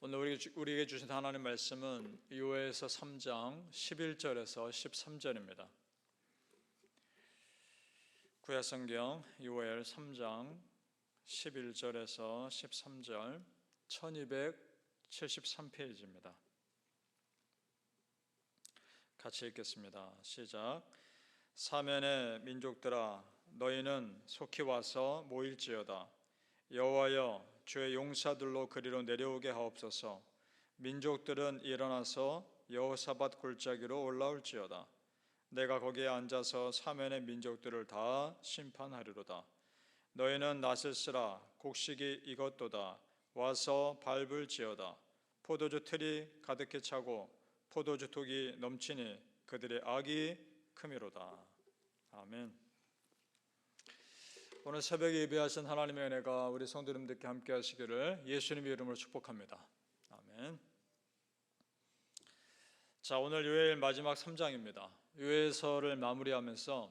오늘 우리에게 주신 하나님 말씀은 요엘서 3장 11절에서 13절입니다. 구약성경 요엘 3장 11절에서 13절 1273페이지입니다. 같이 읽겠습니다. 시작. 사면의 민족들아, 너희는 속히 와서 모일지어다. 여호와여, 주의 용사들로 그리로 내려오게 하옵소서. 민족들은 일어나서 여호사밧 골짜기로 올라올지어다. 내가 거기에 앉아서 사면의 민족들을 다 심판하리로다. 너희는 낫을 쓰라. 곡식이 익었도다. 와서 밟을지어다. 포도주 틀이 가득히 차고 포도주 독이 넘치니 그들의 악이 크미로다. 아멘. 오늘 새벽에 예배하신 하나님의 은혜가 우리 성도님들께 함께 하시기를 예수님의 이름으로 축복합니다. 아멘. 자, 오늘 요엘 마지막 3장입니다. 요엘서를 마무리하면서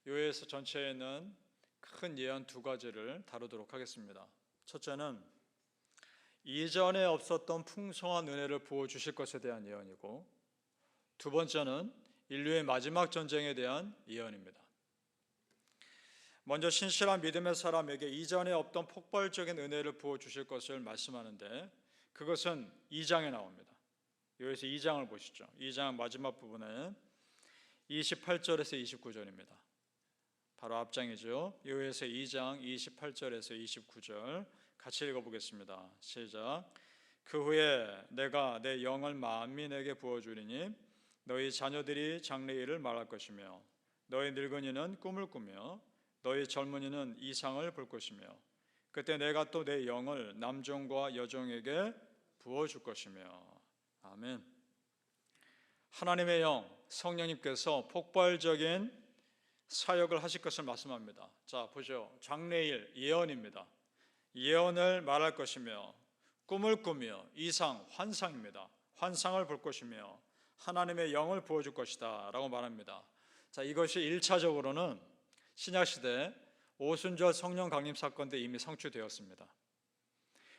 요엘서 전체에 있는 큰 예언 두 가지를 다루도록 하겠습니다. 첫째는 이전에 없었던 풍성한 은혜를 부어주실 것에 대한 예언이고, 두 번째는 인류의 마지막 전쟁에 대한 예언입니다. 먼저 신실한 믿음의 사람에게 이전에 없던 폭발적인 은혜를 부어주실 것을 말씀하는데, 그것은 2장에 나옵니다. 여기서 2장을 보시죠. 2장 마지막 부분에 28절에서 29절입니다. 바로 앞장이죠. 요엘서 2장 28절에서 29절 같이 읽어보겠습니다. 시작. 그 후에 내가 내 영을 만민에게 부어주리니 너희 자녀들이 장래일을 말할 것이며 너희 늙은이는 꿈을 꾸며 너희 젊은이는 이상을 볼 것이며 그때 내가 또 내 영을 남종과 여종에게 부어줄 것이며. 아멘. 하나님의 영, 성령님께서 폭발적인 사역을 하실 것을 말씀합니다. 자, 보죠. 장래일 예언입니다. 예언을 말할 것이며 꿈을 꾸며 이상, 환상입니다. 환상을 볼 것이며 하나님의 영을 부어줄 것이다 라고 말합니다. 자, 이것이 1차적으로는 신약시대 오순절 성령 강림 사건 때 이미 성취되었습니다.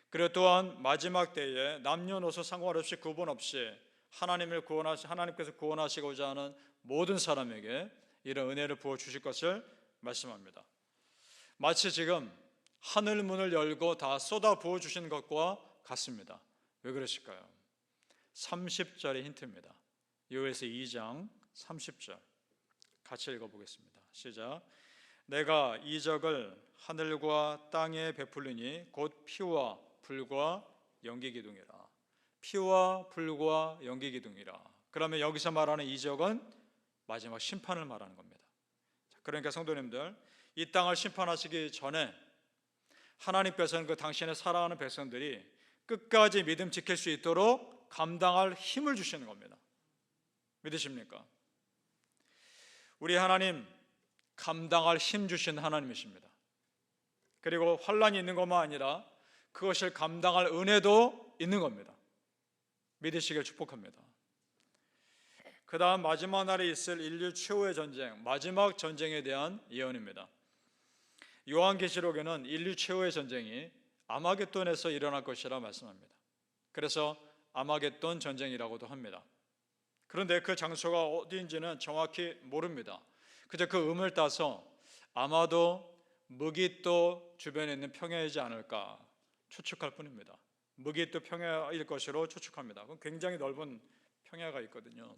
그리고 또한 마지막 때에 남녀노소 상관없이 구분 없이 하나님께서 구원하시고자 하는 모든 사람에게 이런 은혜를 부어주실 것을 말씀합니다. 마치 지금 하늘 문을 열고 다 쏟아 부어주신 것과 같습니다. 왜 그러실까요? 30절의 힌트입니다. 요엘서 2장 30절 같이 읽어보겠습니다. 시작. 내가 이적을 하늘과 땅에 베풀리니 곧 피와 불과 연기기둥이라. 피와 불과 연기기둥이라. 그러면 여기서 말하는 이적은 마지막 심판을 말하는 겁니다. 그러니까 성도님들, 이 땅을 심판하시기 전에 하나님께서는 그 당신의 사랑하는 백성들이 끝까지 믿음 지킬 수 있도록 감당할 힘을 주시는 겁니다. 믿으십니까? 우리 하나님 감당할 힘 주신 하나님이십니다. 그리고 환난이 있는 것만 아니라 그것을 감당할 은혜도 있는 겁니다. 믿으시길 축복합니다. 그 다음 마지막 날에 있을 인류 최후의 전쟁, 마지막 전쟁에 대한 예언입니다. 요한계시록에는 인류 최후의 전쟁이 아마겟돈에서 일어날 것이라 말씀합니다. 그래서 아마겟돈 전쟁이라고도 합니다. 그런데 그 장소가 어디인지는 정확히 모릅니다. 그저 그 음을 따서 아마도 무깃도 주변에 있는 평야이지 않을까 추측할 뿐입니다. 무깃도 평야일 것으로 추측합니다. 그건 굉장히 넓은 평야가 있거든요.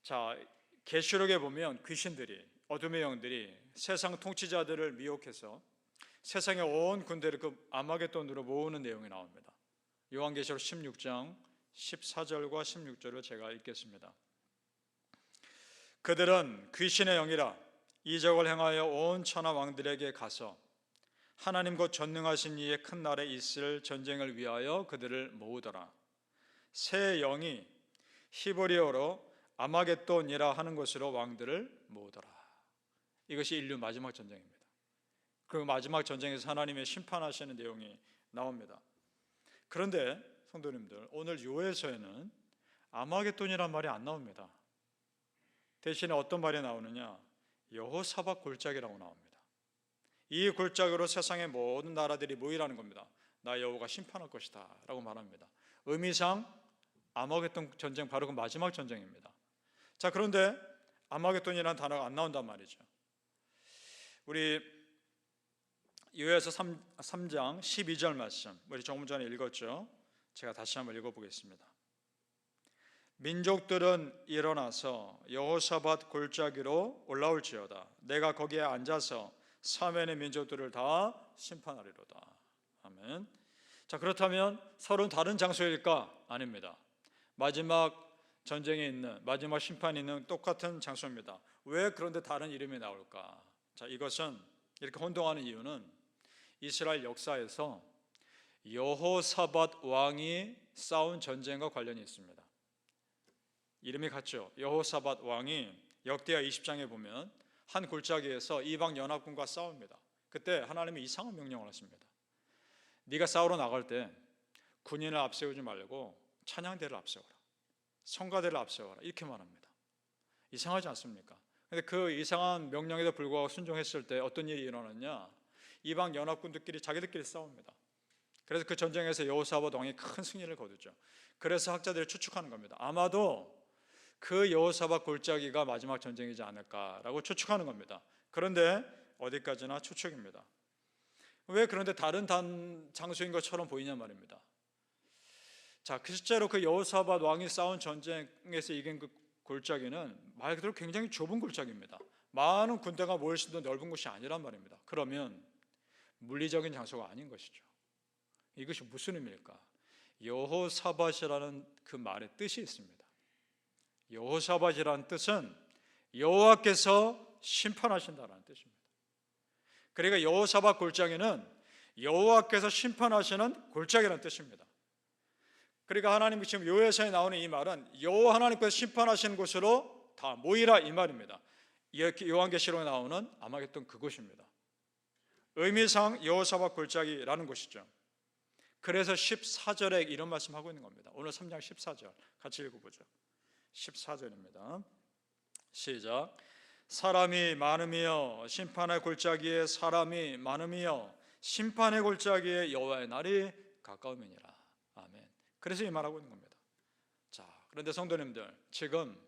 자, 계시록에 보면 귀신들이, 어둠의 영들이 세상 통치자들을 미혹해서 세상의 온 군대를 그 아마겟돈으로 모으는 내용이 나옵니다. 요한계시록 16장 14절과 16절을 제가 읽겠습니다. 그들은 귀신의 영이라 이적을 행하여 온 천하 왕들에게 가서 하나님 곧 전능하신 이의 큰 날에 있을 전쟁을 위하여 그들을 모으더라. 새 영이 히브리어로 아마겟돈이라 하는 것으로 왕들을 모으더라. 이것이 인류 마지막 전쟁입니다. 그 마지막 전쟁에서 하나님의 심판하시는 내용이 나옵니다. 그런데 성도님들, 오늘 요엘서에는 아마겟돈이란 말이 안 나옵니다. 대신에 어떤 말이 나오느냐? 여호사밧 골짜기라고 나옵니다. 이 골짜기로 세상의 모든 나라들이 모이라는 겁니다. 나 여호와가 심판할 것이다 라고 말합니다. 의미상 아마겟돈 전쟁, 바로 그 마지막 전쟁입니다. 자, 그런데 아마겟돈이라는 단어가 안 나온단 말이죠. 우리 요엘서 3장 12절 말씀, 우리 조금 전에 읽었죠. 제가 다시 한번 읽어보겠습니다. 민족들은 일어나서 여호사밧 골짜기로 올라올지어다. 내가 거기에 앉아서 사면의 민족들을 다 심판하리로다. 아멘. 자, 그렇다면 서로는 다른 장소일까? 아닙니다. 마지막 전쟁에 있는, 마지막 심판이 있는 똑같은 장소입니다. 왜 그런데 다른 이름이 나올까? 자, 이것은 이렇게 혼동하는 이유는 이스라엘 역사에서 여호사밧 왕이 싸운 전쟁과 관련이 있습니다. 이름이 같죠. 여호사밧 왕이 역대하 20장에 보면 한 골짜기에서 이방 연합군과 싸웁니다. 그때 하나님이 이상한 명령을 하십니다. 네가 싸우러 나갈 때 군인을 앞세우지 말고 찬양대를 앞세워라, 성가대를 앞세워라, 이렇게 말합니다. 이상하지 않습니까? 그런데 그 이상한 명령에도 불구하고 순종했을 때 어떤 일이 일어났냐? 이방 연합군들끼리 자기들끼리 싸웁니다. 그래서 그 전쟁에서 여호사밧 왕이 큰 승리를 거두죠. 그래서 학자들이 추측하는 겁니다. 아마도 그 여호사밧 골짜기가 마지막 전쟁이지 않을까라고 추측하는 겁니다. 그런데 어디까지나 추측입니다. 왜 그런데 다른 장소인 것처럼 보이냐 말입니다. 자, 실제로 그 여호사밧 왕이 싸운 전쟁에서 이긴 그 골짜기는 말 그대로 굉장히 좁은 골짜기입니다. 많은 군대가 모일 수 있는 넓은 곳이 아니란 말입니다. 그러면 물리적인 장소가 아닌 것이죠. 이것이 무슨 의미일까? 여호사밧이라는 그 말의 뜻이 있습니다. 여호사밧이라는 뜻은 여호와께서 심판하신다라는 뜻입니다. 그러니까 여호사밧 골짜기는 여호와께서 심판하시는 골짜기라는 뜻입니다. 그러니까 하나님이 지금 요엘서에 나오는 이 말은 여호와 하나님께서 심판하시는 곳으로 다 모이라 이 말입니다. 요한계시록에 나오는 아마겟돈 그곳입니다. 의미상 여호사밧 골짜기라는 곳이죠. 그래서 14절에 이런 말씀하고 있는 겁니다. 오늘 3장 14절 같이 읽어보죠. 14절입니다. 시작. 사람이 많으며 심판의 골짜기에 사람이 많으며 심판의 골짜기에 여호와의 날이 가까우면이라. 아멘. 그래서 이 말하고 있는 겁니다. 자, 그런데 성도님들, 지금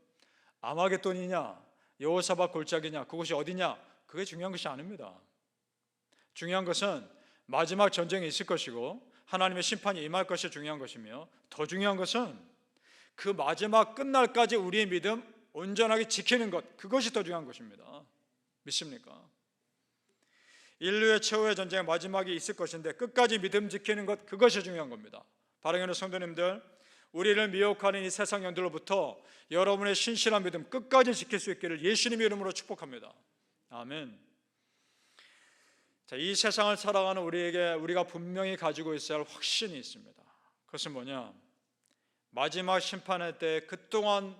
아마겟돈이냐 여호사밧 골짜기냐 그곳이 어디냐 그게 중요한 것이 아닙니다. 중요한 것은 마지막 전쟁이 있을 것이고 하나님의 심판이 임할 것이 중요한 것이며, 더 중요한 것은 그 마지막 끝날까지 우리의 믿음 온전하게 지키는 것, 그것이 더 중요한 것입니다. 믿습니까? 인류의 최후의 전쟁의 마지막이 있을 것인데 끝까지 믿음 지키는 것, 그것이 중요한 겁니다. 사랑하는 성도님들, 우리를 미혹하는 이 세상 연들로부터 여러분의 신실한 믿음 끝까지 지킬 수 있기를 예수님의 이름으로 축복합니다. 아멘. 자, 이 세상을 살아가는 우리에게 우리가 분명히 가지고 있어야 할 확신이 있습니다. 그것은 뭐냐? 마지막 심판의 때 그동안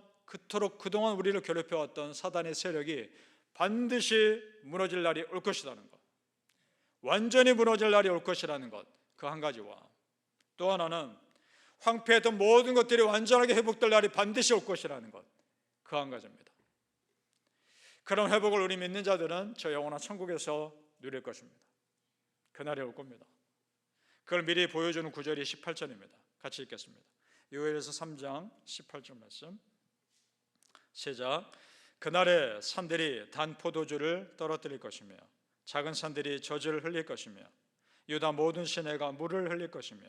우리를 괴롭혀왔던 사단의 세력이 반드시 무너질 날이 올 것이라는 것, 완전히 무너질 날이 올 것이라는 것, 그 한 가지와 또 하나는 황폐했던 모든 것들이 완전하게 회복될 날이 반드시 올 것이라는 것, 그 한 가지입니다. 그런 회복을 우리 믿는 자들은 저 영원한 천국에서 누릴 것입니다. 그날이 올 겁니다. 그걸 미리 보여주는 구절이 18절입니다. 같이 읽겠습니다. 요엘서 3장 18절 말씀 시작. 그날에 산들이 단 포도주를 떨어뜨릴 것이며 작은 산들이 젖을 흘릴 것이며 유다 모든 시내가 물을 흘릴 것이며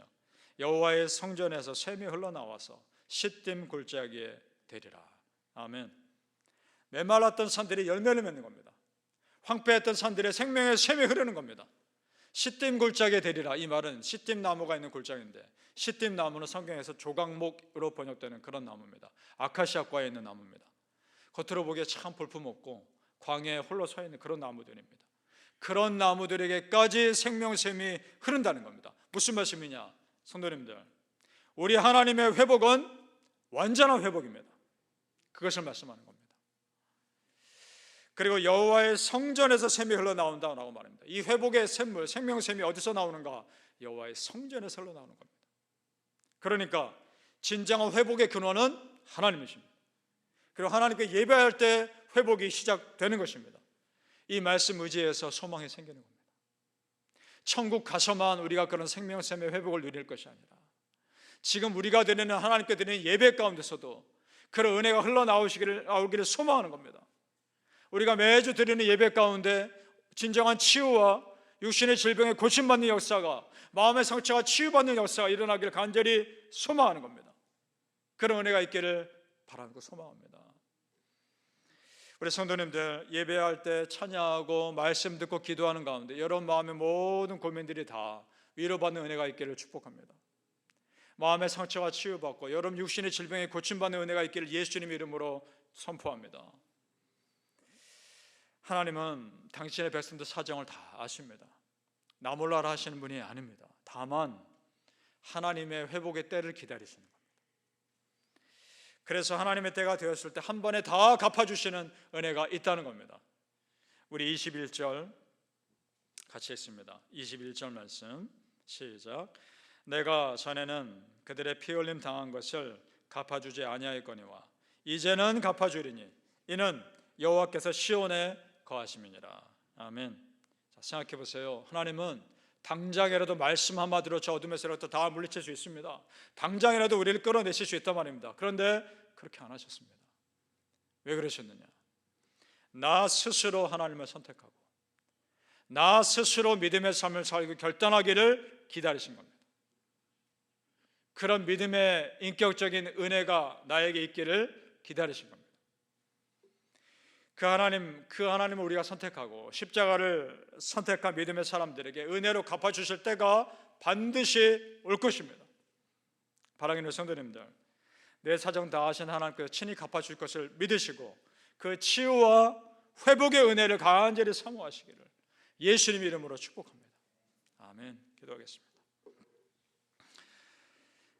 여호와의 성전에서 샘이 흘러나와서 시딤 골짜기에 되리라. 아멘. 메말랐던 산들이 열매를 맺는 겁니다. 황폐했던 산들의 생명의 샘이 흐르는 겁니다. 시딤 골짜기에 되리라. 이 말은 시딤 나무가 있는 골짜기인데, 시딤 나무는 성경에서 조각목으로 번역되는 그런 나무입니다. 아카시아과에 있는 나무입니다. 겉으로 보기에 참 볼품없고 광야에 홀로 서 있는 그런 나무들입니다. 그런 나무들에게까지 생명샘이 흐른다는 겁니다. 무슨 말씀이냐? 성도님들, 우리 하나님의 회복은 완전한 회복입니다. 그것을 말씀하는 겁니다. 그리고 여호와의 성전에서 샘이 흘러나온다고 말합니다. 이 회복의 샘물, 생명샘이 어디서 나오는가? 여호와의 성전에서 흘러나오는 겁니다. 그러니까 진정한 회복의 근원은 하나님이십니다. 그리고 하나님께 예배할 때 회복이 시작되는 것입니다. 이 말씀 의지해서 소망이 생기는 겁니다. 천국 가서만 우리가 그런 생명샘의 회복을 누릴 것이 아니라 지금 우리가 드리는 하나님께 드리는 예배 가운데서도 그런 은혜가 흘러나오기를 소망하는 겁니다. 우리가 매주 드리는 예배 가운데 진정한 치유와 육신의 질병에 고침받는 역사가, 마음의 상처가 치유받는 역사가 일어나기를 간절히 소망하는 겁니다. 그런 은혜가 있기를 바라고 소망합니다. 우리 성도님들, 예배할 때 찬양하고 말씀 듣고 기도하는 가운데 여러분 마음의 모든 고민들이 다 위로받는 은혜가 있기를 축복합니다. 마음의 상처가 치유받고 여러분 육신의 질병에 고침받는 은혜가 있기를 예수님 이름으로 선포합니다. 하나님은 당신의 백성들 사정을 다 아십니다. 나 몰라라 하시는 분이 아닙니다. 다만 하나님의 회복의 때를 기다리시는 겁니다. 그래서 하나님의 때가 되었을 때 한 번에 다 갚아주시는 은혜가 있다는 겁니다. 우리 21절 같이 했습니다. 21절 말씀 시작. 내가 전에는 그들의 피 흘림 당한 것을 갚아주지 아니하였거니와 이제는 갚아주리니 이는 여호와께서 시온에 거하심이니라. 아멘. 자, 생각해 보세요. 하나님은 당장이라도 말씀 한마디로 저 어둠에서라도 다 물리칠 수 있습니다. 당장이라도 우리를 끌어내실 수 있단 말입니다. 그런데 그렇게 안 하셨습니다. 왜 그러셨느냐? 나 스스로 하나님을 선택하고 나 스스로 믿음의 삶을 살고 결단하기를 기다리신 겁니다. 그런 믿음의 인격적인 은혜가 나에게 있기를 기다리신 겁니다. 그 하나님을 우리가 선택하고 십자가를 선택한 믿음의 사람들에게 은혜로 갚아주실 때가 반드시 올 것입니다. 사랑하는 성도님들, 내 사정 다 하신 하나님께서 친히 갚아줄 것을 믿으시고 그 치유와 회복의 은혜를 간절히 사모하시기를 예수님 이름으로 축복합니다. 아멘. 기도하겠습니다.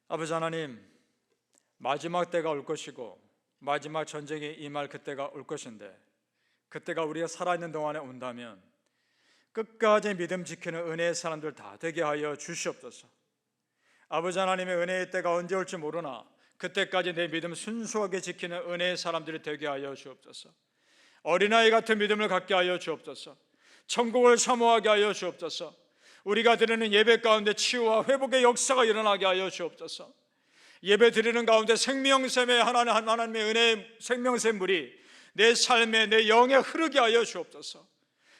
아버지 하나님, 마지막 때가 올 것이고 마지막 전쟁이 임할 그때가 올 것인데 그때가 우리가 살아있는 동안에 온다면 끝까지 믿음 지키는 은혜의 사람들 다 되게 하여 주시옵소서. 아버지 하나님의 은혜의 때가 언제 올지 모르나 그때까지 내 믿음 순수하게 지키는 은혜의 사람들이 되게 하여 주옵소서. 어린아이 같은 믿음을 갖게 하여 주옵소서. 천국을 사모하게 하여 주옵소서. 우리가 드리는 예배 가운데 치유와 회복의 역사가 일어나게 하여 주옵소서. 예배 드리는 가운데 생명샘의 하나님의 은혜의 생명샘 물이 내 삶에 내 영에 흐르게 하여 주옵소서.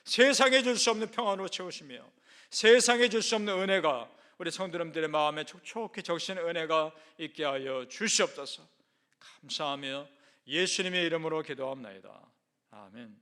세상에 줄 수 없는 평안으로 채우시며 세상에 줄 수 없는 은혜가 우리 성도님들의 마음에 촉촉히 적시는 은혜가 있게 하여 주시옵소서. 감사하며 예수님의 이름으로 기도합나이다. 아멘.